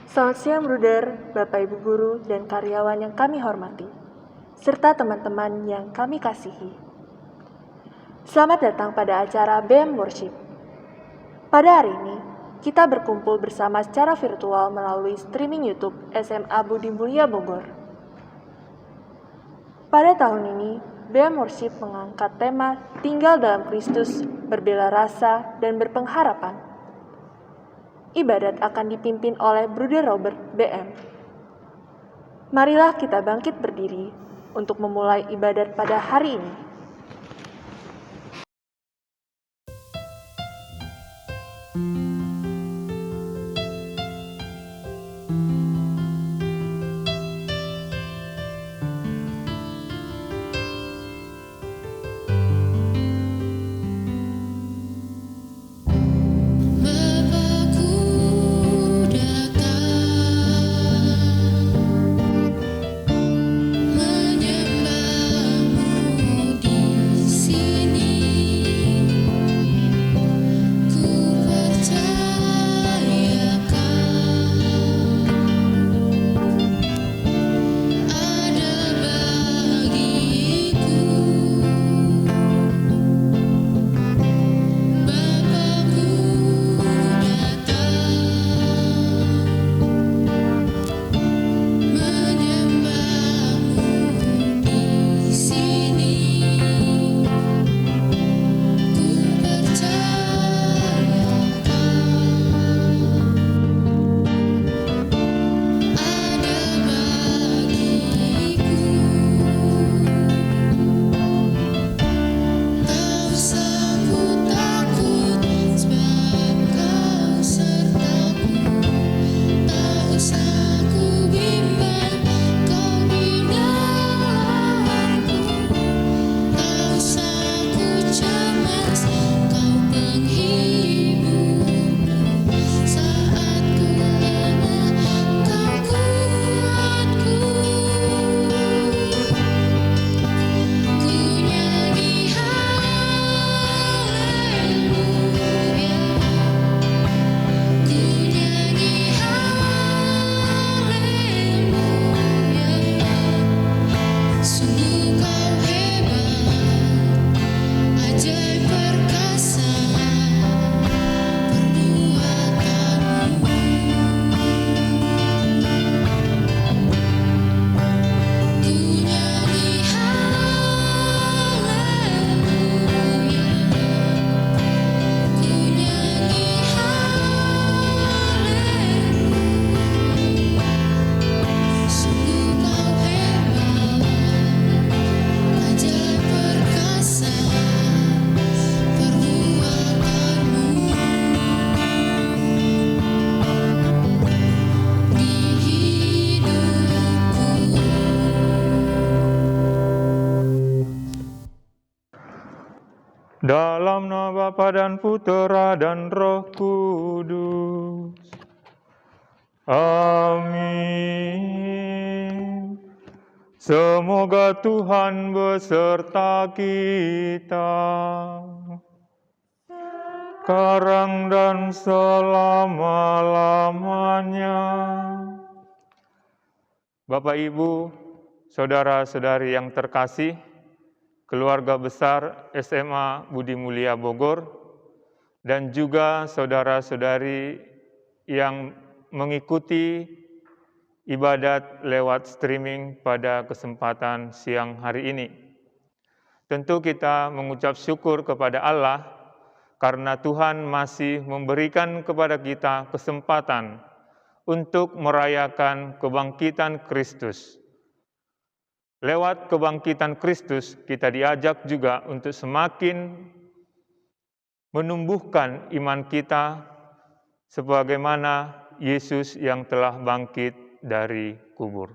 Selamat siang, Bruder, Bapak Ibu Guru, dan karyawan yang kami hormati, serta teman-teman yang kami kasihi. Selamat datang pada acara BM Worship. Pada hari ini, kita berkumpul bersama secara virtual melalui streaming YouTube SMA Budi Mulia Bogor. Pada tahun ini, BM Worship mengangkat tema Tinggal dalam Kristus, Berbela Rasa, dan Berpengharapan. Ibadat akan dipimpin oleh Bruder Robert BM. Marilah kita bangkit berdiri untuk memulai ibadat pada hari ini. Dalam nama Bapa dan Putera dan Roh Kudus. Amin. Semoga Tuhan beserta kita, sekarang dan selama-lamanya. Bapak, Ibu, saudara-saudari yang terkasih, keluarga besar SMA Budi Mulia Bogor, dan juga saudara-saudari yang mengikuti ibadat lewat streaming pada kesempatan siang hari ini. Tentu kita mengucap syukur kepada Allah karena Tuhan masih memberikan kepada kita kesempatan untuk merayakan kebangkitan Kristus. Lewat kebangkitan Kristus, kita diajak juga untuk semakin menumbuhkan iman kita sebagaimana Yesus yang telah bangkit dari kubur.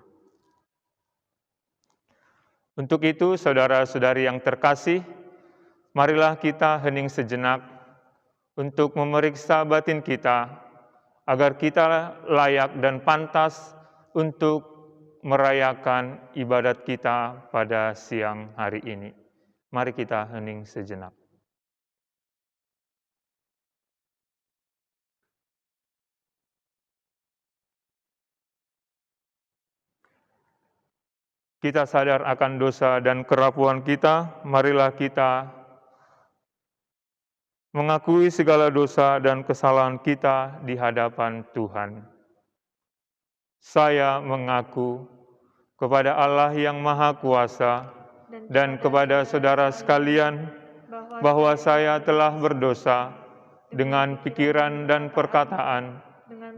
Untuk itu, saudara-saudari yang terkasih, marilah kita hening sejenak untuk memeriksa batin kita, agar kita layak dan pantas untuk merayakan ibadat kita pada siang hari ini. Mari kita hening sejenak. kita sadar akan dosa dan kerapuhan kita, marilah kita mengakui segala dosa dan kesalahan kita di hadapan Tuhan. Saya mengaku kepada Allah yang Maha Kuasa dan kepada saudara sekalian bahwa saya telah berdosa dengan pikiran dan perkataan,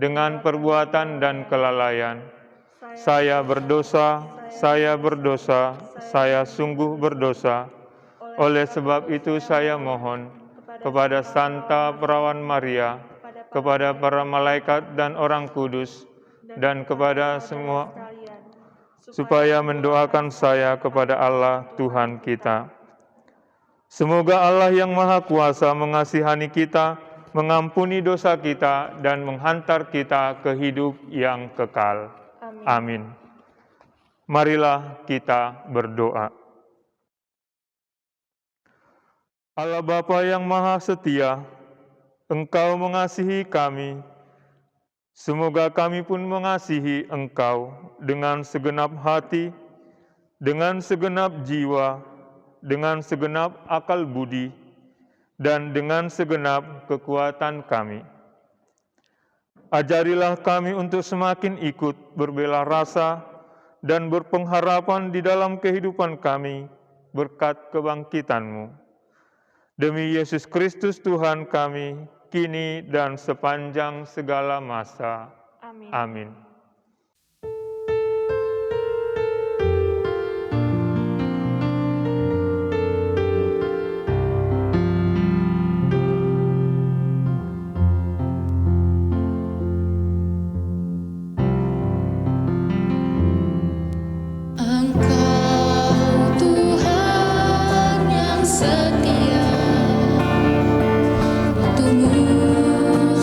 dengan perbuatan dan kelalaian. Saya berdosa, saya sungguh berdosa. Oleh sebab itu saya mohon kepada Santa Perawan Maria, kepada para malaikat dan orang kudus, dan kepada semua, supaya mendoakan saya kepada Allah Tuhan kita. Semoga Allah yang Maha Kuasa mengasihani kita, mengampuni dosa kita, dan menghantar kita ke hidup yang kekal. Amin. Marilah kita berdoa. Allah Bapa yang Maha Setia, Engkau mengasihi kami. Semoga kami pun mengasihi Engkau dengan segenap hati, dengan segenap jiwa, dengan segenap akal budi, dan dengan segenap kekuatan kami. Ajarilah kami untuk semakin ikut berbela rasa dan berpengharapan di dalam kehidupan kami berkat kebangkitan-Mu. Demi Yesus Kristus Tuhan kami, kini dan sepanjang segala masa. Amin.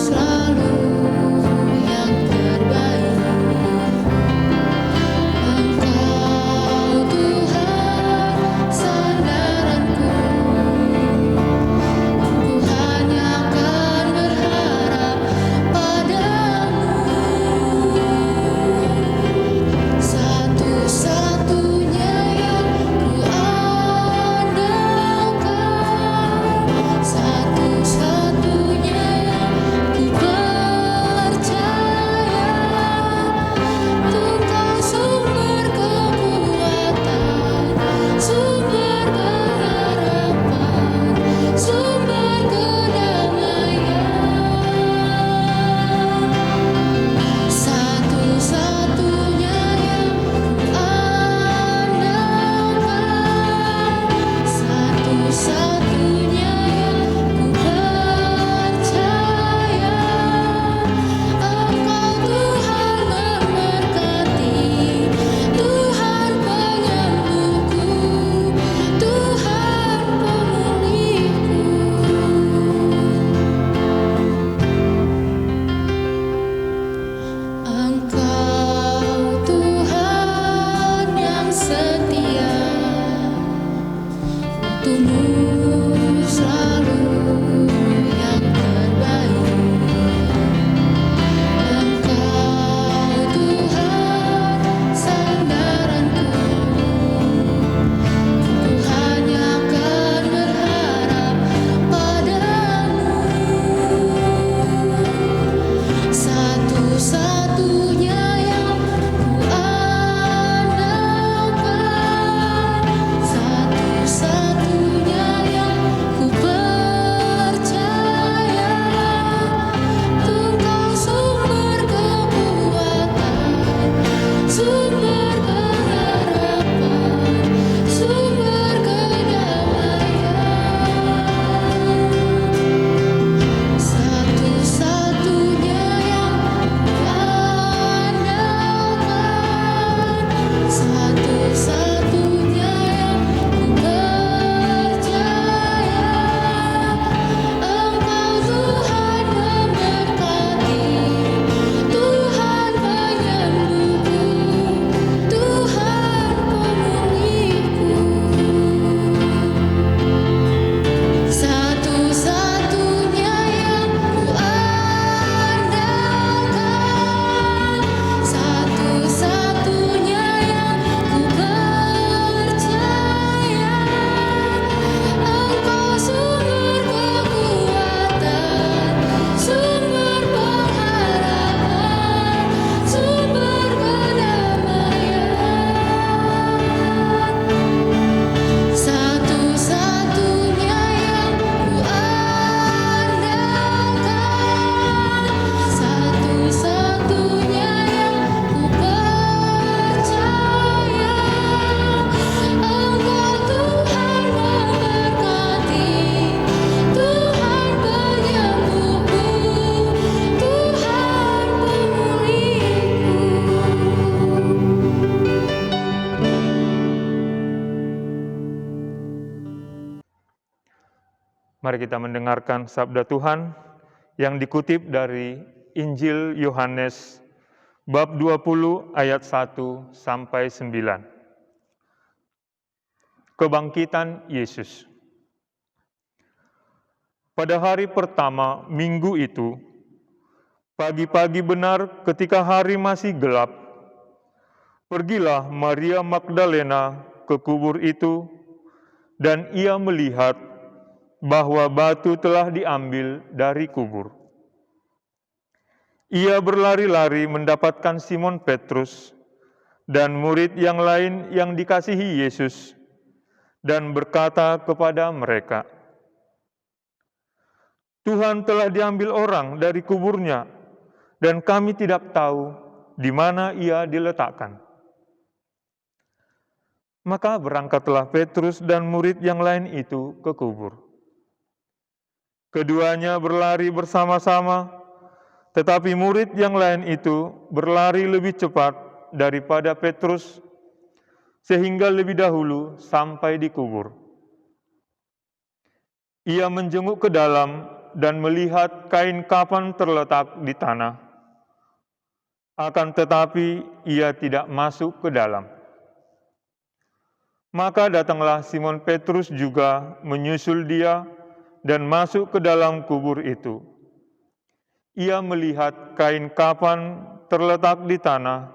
Selalu yang terbaik. Mari kita mendengarkan sabda Tuhan yang dikutip dari Injil Yohanes bab 20 ayat 1 sampai 9. Kebangkitan Yesus. Pada hari pertama minggu itu, pagi-pagi benar ketika hari masih gelap, pergilah Maria Magdalena ke kubur itu, dan ia melihat bahwa batu telah diambil dari kubur. Ia berlari-lari mendapatkan Simon Petrus dan murid yang lain yang dikasihi Yesus, dan berkata kepada mereka, "Tuhan telah diambil orang dari kuburnya, dan kami tidak tahu di mana ia diletakkan." Maka berangkatlah Petrus dan murid yang lain itu ke kubur. Keduanya berlari bersama-sama, tetapi murid yang lain itu berlari lebih cepat daripada Petrus, sehingga lebih dahulu sampai di kubur. Ia menjenguk ke dalam dan melihat kain kafan terletak di tanah. Akan tetapi ia tidak masuk ke dalam. Maka datanglah Simon Petrus juga menyusul dia dan masuk ke dalam kubur itu. Ia melihat kain kafan terletak di tanah,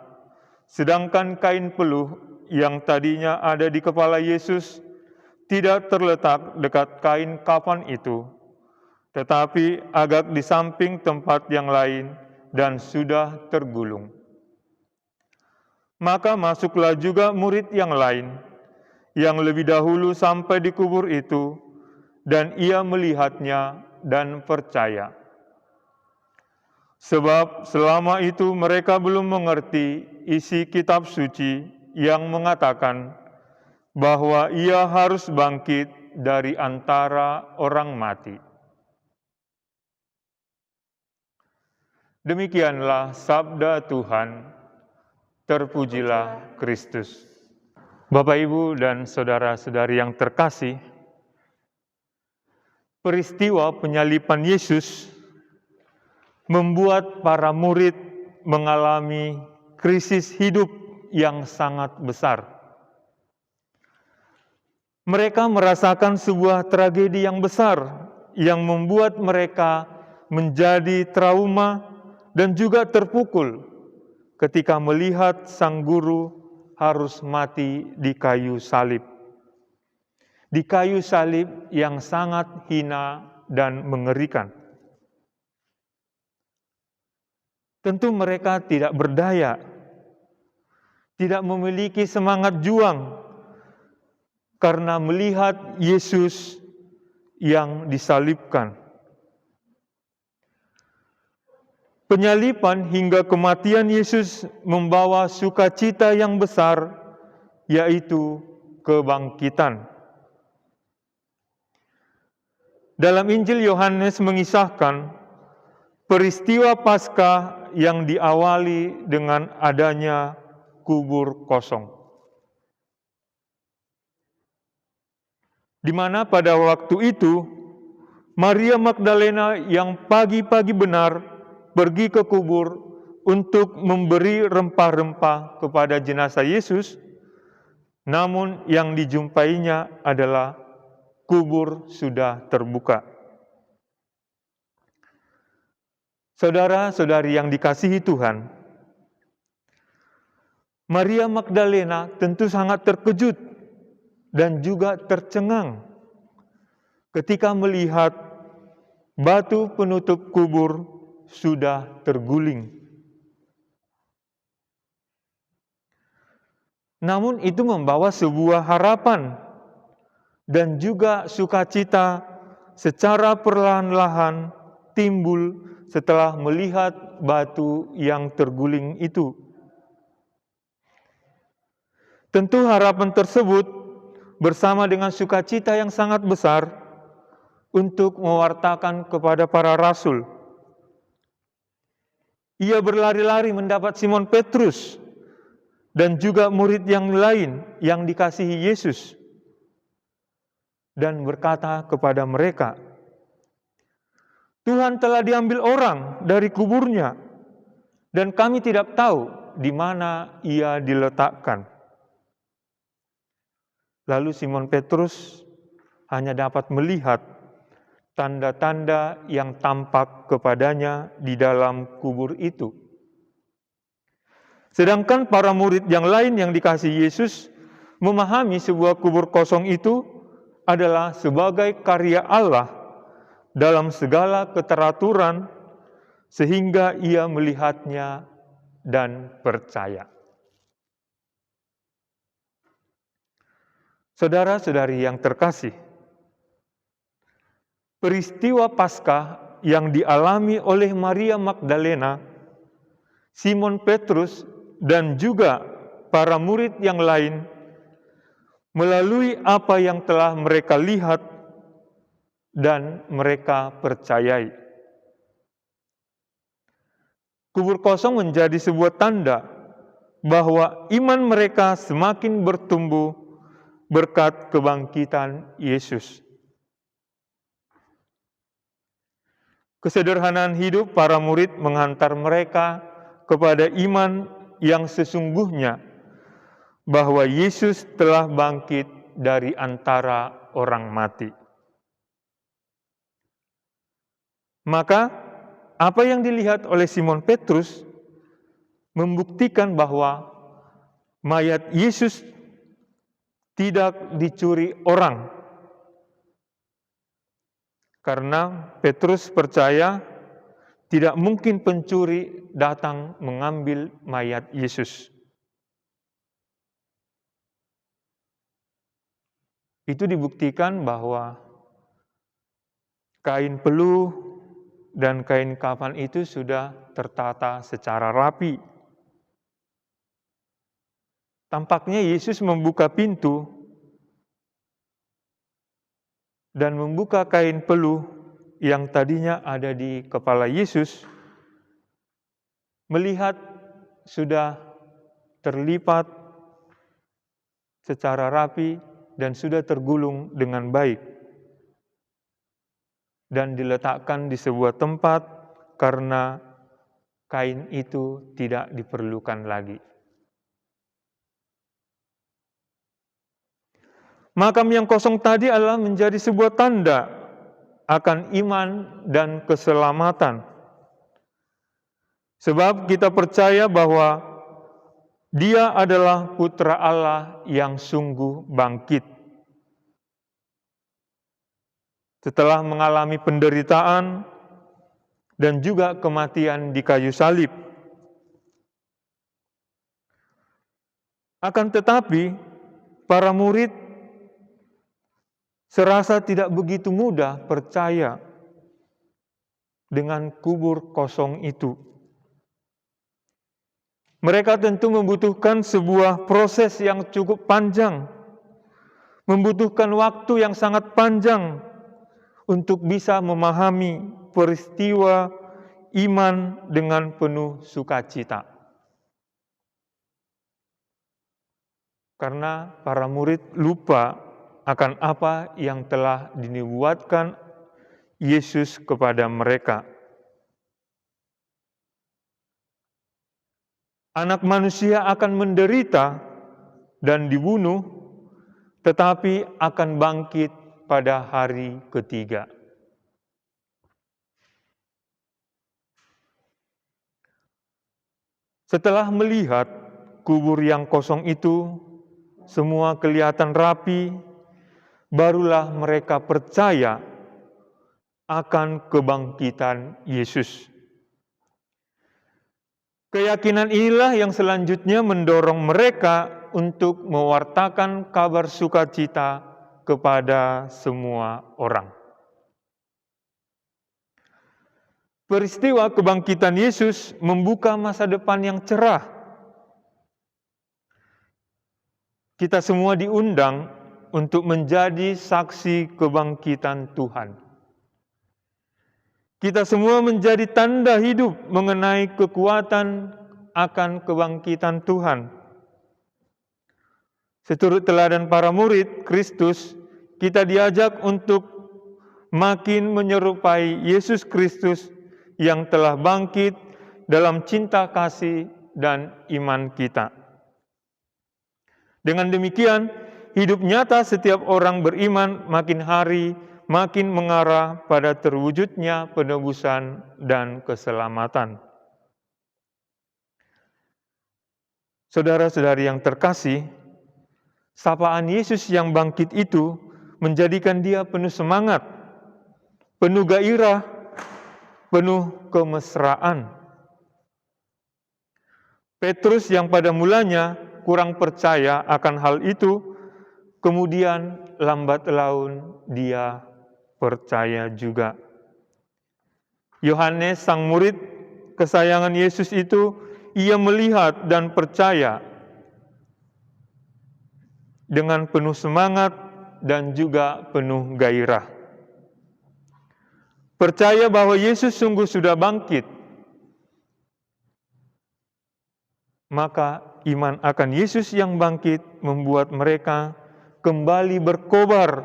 sedangkan kain peluh yang tadinya ada di kepala Yesus tidak terletak dekat kain kafan itu, tetapi agak di samping tempat yang lain dan sudah tergulung. Maka masuklah juga murid yang lain, yang lebih dahulu sampai di kubur itu, dan ia melihatnya dan percaya. Sebab selama itu mereka belum mengerti isi kitab suci yang mengatakan bahwa ia harus bangkit dari antara orang mati. Demikianlah sabda Tuhan. Terpujilah Kristus. Bapak, Ibu, dan saudara-saudari yang terkasih, peristiwa penyaliban Yesus membuat para murid mengalami krisis hidup yang sangat besar. Mereka merasakan sebuah tragedi yang besar yang membuat mereka menjadi trauma dan juga terpukul ketika melihat sang guru harus mati di kayu salib. Di kayu salib yang sangat hina dan mengerikan. Tentu mereka tidak berdaya, tidak memiliki semangat juang karena melihat Yesus yang disalibkan. Penyaliban hingga kematian Yesus membawa sukacita yang besar, yaitu kebangkitan. Dalam Injil Yohanes mengisahkan peristiwa Paskah yang diawali dengan adanya kubur kosong. Di mana pada waktu itu, Maria Magdalena yang pagi-pagi benar pergi ke kubur untuk memberi rempah-rempah kepada jenazah Yesus, namun yang dijumpainya adalah kubur sudah terbuka. Saudara-saudari yang dikasihi Tuhan, Maria Magdalena tentu sangat terkejut dan juga tercengang ketika melihat batu penutup kubur sudah terguling. Namun itu membawa sebuah harapan dan juga sukacita secara perlahan-lahan timbul setelah melihat batu yang terguling itu. Tentu harapan tersebut bersama dengan sukacita yang sangat besar untuk mewartakan kepada para rasul. Ia berlari-lari mendapat Simon Petrus dan juga murid yang lain yang dikasihi Yesus dan berkata kepada mereka, Tuhan telah diambil orang dari kuburnya, dan kami tidak tahu di mana ia diletakkan. Lalu Simon Petrus hanya dapat melihat tanda-tanda yang tampak kepadanya di dalam kubur itu. Sedangkan para murid yang lain yang dikasihi Yesus memahami sebuah kubur kosong itu adalah sebagai karya Allah dalam segala keteraturan, sehingga ia melihatnya dan percaya. Saudara-saudari yang terkasih, peristiwa Paskah yang dialami oleh Maria Magdalena, Simon Petrus, dan juga para murid yang lain melalui apa yang telah mereka lihat dan mereka percayai. Kubur kosong menjadi sebuah tanda bahwa iman mereka semakin bertumbuh berkat kebangkitan Yesus. Kesederhanaan hidup para murid menghantar mereka kepada iman yang sesungguhnya bahwa Yesus telah bangkit dari antara orang mati. Maka, apa yang dilihat oleh Simon Petrus membuktikan bahwa mayat Yesus tidak dicuri orang. Karena Petrus percaya tidak mungkin pencuri datang mengambil mayat Yesus. Itu dibuktikan bahwa kain peluh dan kain kafan itu sudah tertata secara rapi. Tampaknya Yesus membuka pintu dan membuka kain peluh yang tadinya ada di kepala Yesus, melihat sudah terlipat secara rapi dan sudah tergulung dengan baik, dan diletakkan di sebuah tempat karena kain itu tidak diperlukan lagi. Makam yang kosong tadi adalah menjadi sebuah tanda akan iman dan keselamatan. Sebab kita percaya bahwa Dia adalah Putra Allah yang sungguh bangkit. Setelah mengalami penderitaan dan juga kematian di kayu salib. Akan tetapi, para murid serasa tidak begitu mudah percaya dengan kubur kosong itu. Mereka tentu membutuhkan sebuah proses yang cukup panjang, membutuhkan waktu yang sangat panjang untuk bisa memahami peristiwa iman dengan penuh sukacita. Karena para murid lupa akan apa yang telah dinubuatkan Yesus kepada mereka. Anak manusia akan menderita dan dibunuh, tetapi akan bangkit pada hari ketiga. Setelah melihat kubur yang kosong itu, semua kelihatan rapi, barulah mereka percaya akan kebangkitan Yesus. Keyakinan inilah yang selanjutnya mendorong mereka untuk mewartakan kabar sukacita kepada semua orang. Peristiwa kebangkitan Yesus membuka masa depan yang cerah. Kita semua diundang untuk menjadi saksi kebangkitan Tuhan. Kita semua menjadi tanda hidup mengenai kekuatan akan kebangkitan Tuhan. Seturut teladan para murid Kristus, kita diajak untuk makin menyerupai Yesus Kristus yang telah bangkit dalam cinta kasih dan iman kita. Dengan demikian, hidup nyata setiap orang beriman makin hari makin mengarah pada terwujudnya penebusan dan keselamatan. Saudara-saudari yang terkasih, sapaan Yesus yang bangkit itu menjadikan dia penuh semangat, penuh gairah, penuh kemesraan. Petrus yang pada mulanya kurang percaya akan hal itu, kemudian lambat laun dia percaya juga. Yohanes, sang murid kesayangan Yesus itu, ia melihat dan percaya dengan penuh semangat dan juga penuh gairah. Percaya bahwa Yesus sungguh sudah bangkit. Maka iman akan Yesus yang bangkit membuat mereka kembali berkobar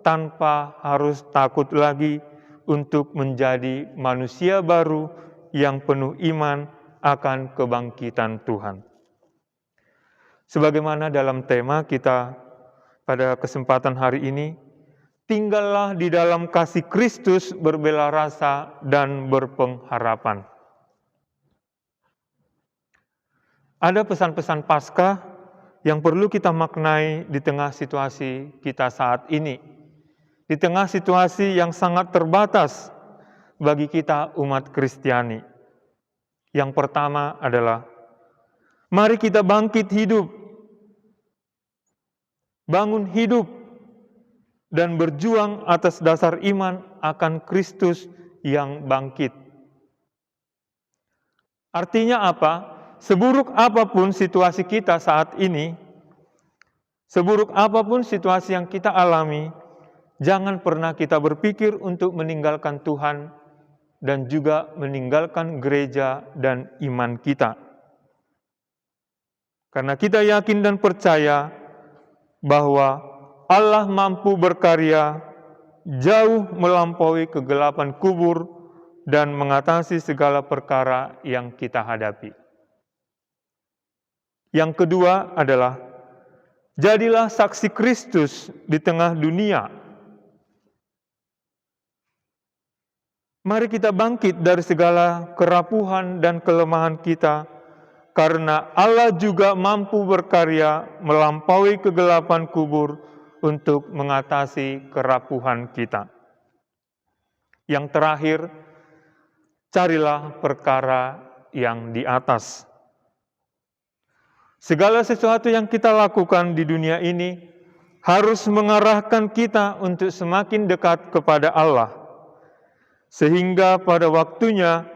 tanpa harus takut lagi untuk menjadi manusia baru yang penuh iman akan kebangkitan Tuhan. Sebagaimana dalam tema kita pada kesempatan hari ini, tinggallah di dalam kasih Kristus berbela rasa dan berpengharapan. Ada pesan-pesan Paskah yang perlu kita maknai di tengah situasi kita saat ini. Di tengah situasi yang sangat terbatas bagi kita umat Kristiani. Yang pertama adalah, mari kita bangkit hidup, bangun hidup, dan berjuang atas dasar iman akan Kristus yang bangkit. Artinya apa? Seburuk apapun situasi kita saat ini, seburuk apapun situasi yang kita alami, jangan pernah kita berpikir untuk meninggalkan Tuhan dan juga meninggalkan gereja dan iman kita. Karena kita yakin dan percaya bahwa Allah mampu berkarya jauh melampaui kegelapan kubur dan mengatasi segala perkara yang kita hadapi. Yang kedua adalah, jadilah saksi Kristus di tengah dunia. Mari kita bangkit dari segala kerapuhan dan kelemahan kita, karena Allah juga mampu berkarya melampaui kegelapan kubur untuk mengatasi kerapuhan kita. Yang terakhir, carilah perkara yang di atas. Segala sesuatu yang kita lakukan di dunia ini harus mengarahkan kita untuk semakin dekat kepada Allah. Sehingga pada waktunya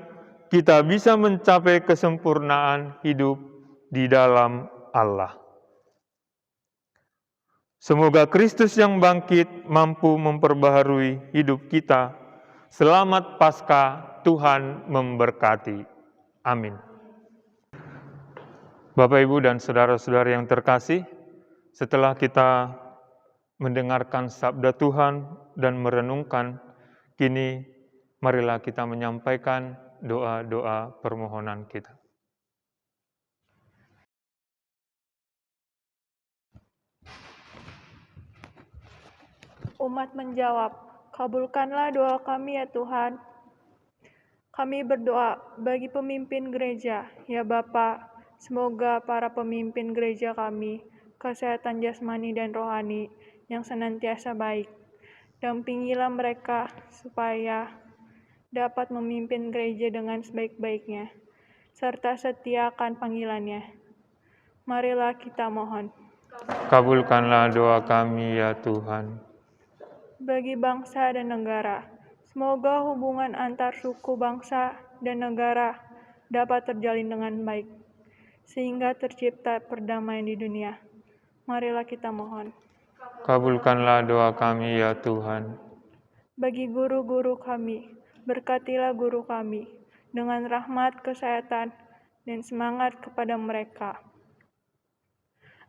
kita bisa mencapai kesempurnaan hidup di dalam Allah. Semoga Kristus yang bangkit mampu memperbaharui hidup kita. Selamat Paskah, Tuhan memberkati. Amin. Bapak, Ibu, dan saudara-saudara yang terkasih, setelah kita mendengarkan sabda Tuhan dan merenungkan, kini marilah kita menyampaikan doa-doa permohonan kita. Umat menjawab, kabulkanlah doa kami ya Tuhan. Kami berdoa bagi pemimpin gereja, ya Bapa, semoga para pemimpin gereja kami, kesehatan jasmani dan rohani yang senantiasa baik. Dampingilah mereka supaya dapat memimpin gereja dengan sebaik-baiknya, serta setia akan panggilannya. Marilah kita mohon. Kabulkanlah doa kami ya Tuhan. Bagi bangsa dan negara, semoga hubungan antar suku bangsa dan negara dapat terjalin dengan baik, sehingga tercipta perdamaian di dunia. Marilah kita mohon. Kabulkanlah doa kami ya Tuhan. Bagi guru-guru kami, berkatilah guru kami dengan rahmat, kesehatan, dan semangat kepada mereka,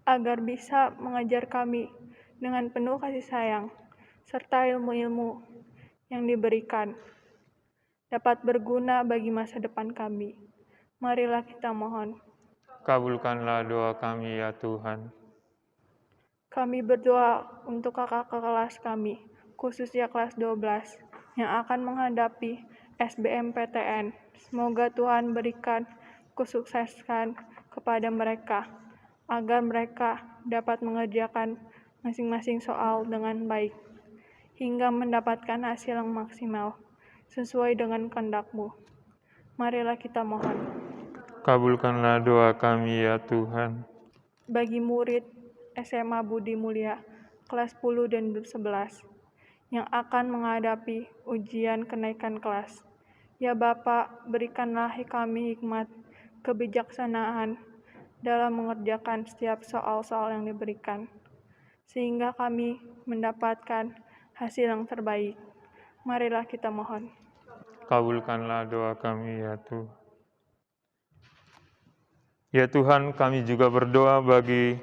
agar bisa mengajar kami dengan penuh kasih sayang, serta ilmu-ilmu yang diberikan dapat berguna bagi masa depan kami. Marilah kita mohon. Kabulkanlah doa kami ya Tuhan. Kami berdoa untuk kakak kelas kami, khususnya kelas 12, yang akan menghadapi SBMPTN. Semoga Tuhan berikan kesuksesan kepada mereka, agar mereka dapat mengerjakan masing-masing soal dengan baik, hingga mendapatkan hasil yang maksimal, sesuai dengan kehendak-Mu. Marilah kita mohon. Kabulkanlah doa kami ya Tuhan. Bagi murid SMA Budi Mulia, kelas 10 dan 11, yang akan menghadapi ujian kenaikan kelas. Ya Bapa, berikanlah kami hikmat, kebijaksanaan dalam mengerjakan setiap soal-soal yang diberikan, sehingga kami mendapatkan hasil yang terbaik. Marilah kita mohon. Kabulkanlah doa kami ya Tuhan. Ya Tuhan, kami juga berdoa bagi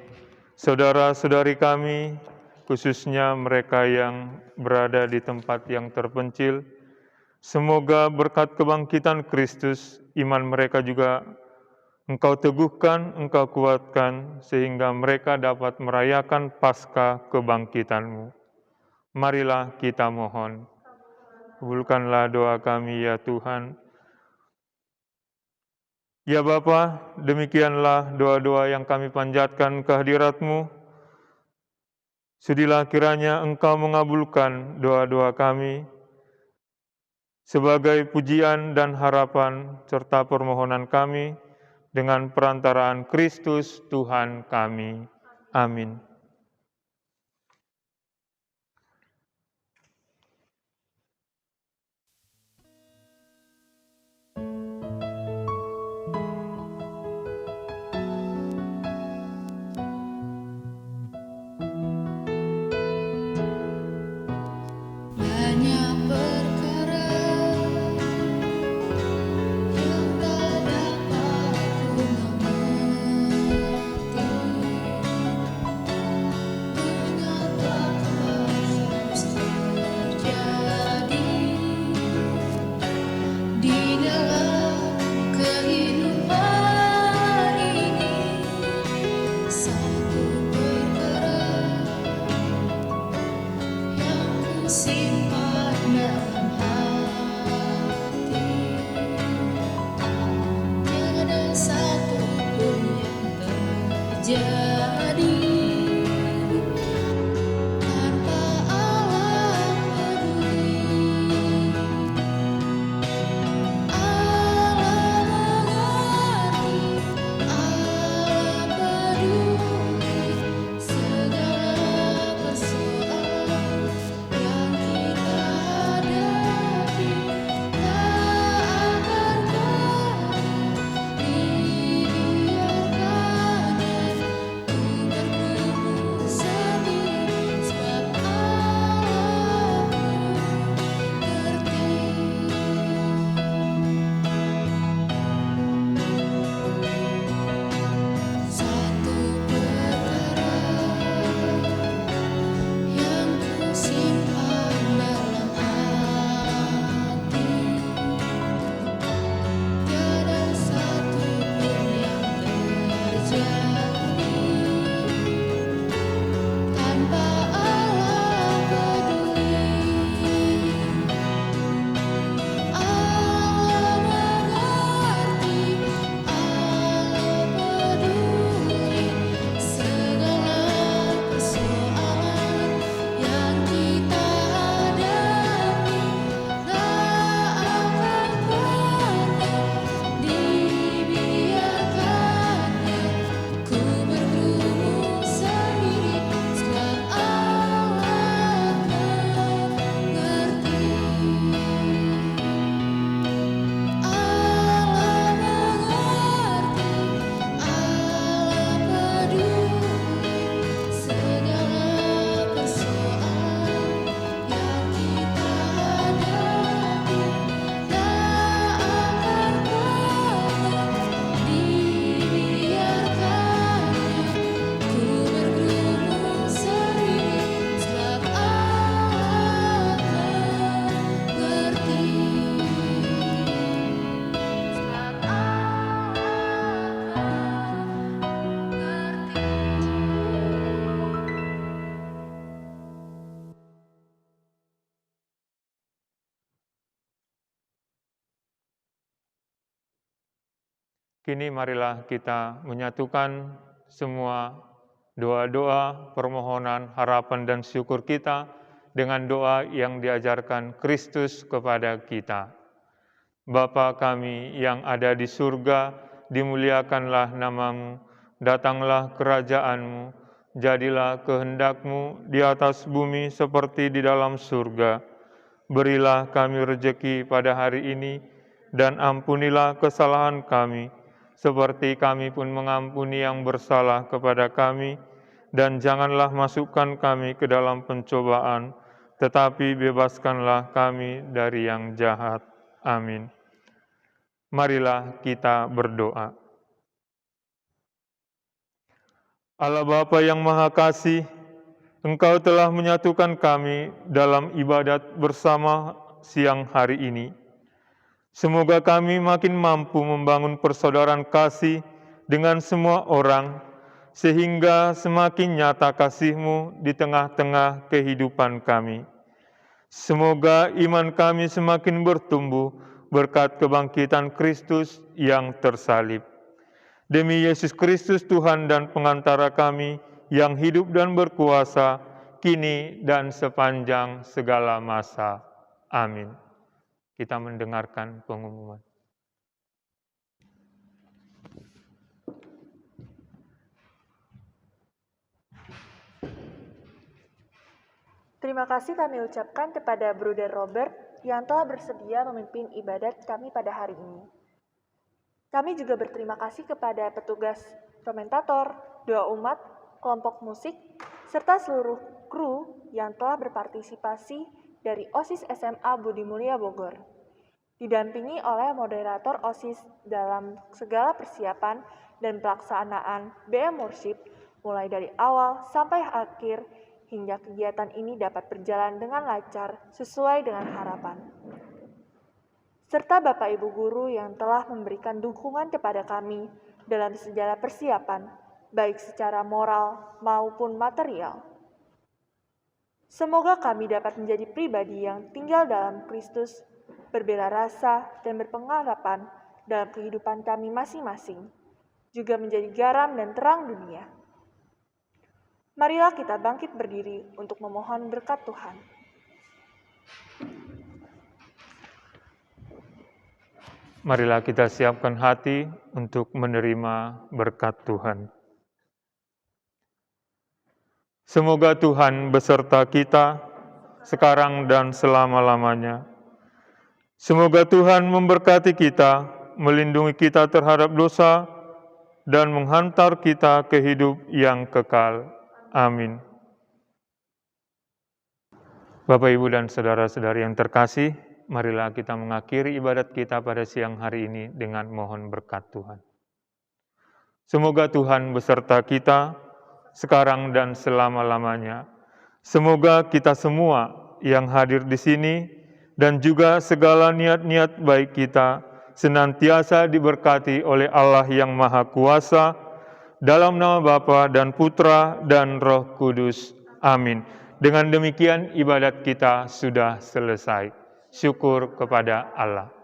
saudara-saudari kami, khususnya mereka yang berada di tempat yang terpencil. Semoga berkat kebangkitan Kristus, iman mereka juga Engkau teguhkan, Engkau kuatkan, sehingga mereka dapat merayakan Paskah kebangkitan-Mu. Marilah kita mohon. Kabulkanlah doa kami ya Tuhan. Ya Bapa, demikianlah doa-doa yang kami panjatkan ke hadirat-Mu. Sudilah kiranya Engkau mengabulkan doa-doa kami sebagai pujian dan harapan serta permohonan kami dengan perantaraan Kristus Tuhan kami. Amin. Banyak perkara yang tak dapat ku mengerti. Ternyata harus terjadi di dalam kehidupan ini. Satu perkara yang kusimpan dalam hati, tiada satu pun yang terjadi tanpa Allah peduli. Kini marilah kita menyatukan semua doa-doa, permohonan, harapan, dan syukur kita dengan doa yang diajarkan Kristus kepada kita. Bapa kami yang ada di surga, dimuliakanlah namamu, datanglah kerajaanmu, jadilah kehendakmu di atas bumi seperti di dalam surga. Berilah kami rejeki pada hari ini, dan ampunilah kesalahan kami, seperti kami pun mengampuni yang bersalah kepada kami, dan janganlah masukkan kami ke dalam pencobaan, tetapi bebaskanlah kami dari yang jahat. Amin. Marilah kita berdoa. Allah Bapa yang Maha Kasih, Engkau telah menyatukan kami dalam ibadat bersama siang hari ini. Semoga kami makin mampu membangun persaudaraan kasih dengan semua orang, sehingga semakin nyata kasih-Mu di tengah-tengah kehidupan kami. Semoga iman kami semakin bertumbuh berkat kebangkitan Kristus yang tersalib. Demi Yesus Kristus Tuhan dan pengantara kami yang hidup dan berkuasa, kini dan sepanjang segala masa. Amin. Kita mendengarkan pengumuman. Terima kasih kami ucapkan kepada Bruder Robert yang telah bersedia memimpin ibadat kami pada hari ini. Kami juga berterima kasih kepada petugas komentator, doa umat, kelompok musik, serta seluruh kru yang telah berpartisipasi dari OSIS SMA Budi Mulia Bogor. Didampingi oleh moderator OSIS dalam segala persiapan dan pelaksanaan BM Worship, mulai dari awal sampai akhir, hingga kegiatan ini dapat berjalan dengan lancar sesuai dengan harapan. Serta Bapak Ibu Guru yang telah memberikan dukungan kepada kami dalam segala persiapan, baik secara moral maupun material. Semoga kami dapat menjadi pribadi yang tinggal dalam Kristus, berbela rasa dan berpengharapan dalam kehidupan kami masing-masing, juga menjadi garam dan terang dunia. Marilah kita bangkit berdiri untuk memohon berkat Tuhan. Marilah kita siapkan hati untuk menerima berkat Tuhan. Semoga Tuhan beserta kita sekarang dan selama-lamanya. Semoga Tuhan memberkati kita, melindungi kita terhadap dosa, dan menghantar kita ke hidup yang kekal. Amin. Bapak, Ibu, dan saudara-saudari yang terkasih, marilah kita mengakhiri ibadat kita pada siang hari ini dengan mohon berkat Tuhan. Semoga Tuhan beserta kita sekarang dan selama-lamanya. Semoga kita semua yang hadir di sini dan juga segala niat-niat baik kita senantiasa diberkati oleh Allah yang Maha Kuasa, dalam nama Bapa dan Putra dan Roh Kudus. Amin. Dengan demikian ibadat kita sudah selesai. Syukur kepada Allah.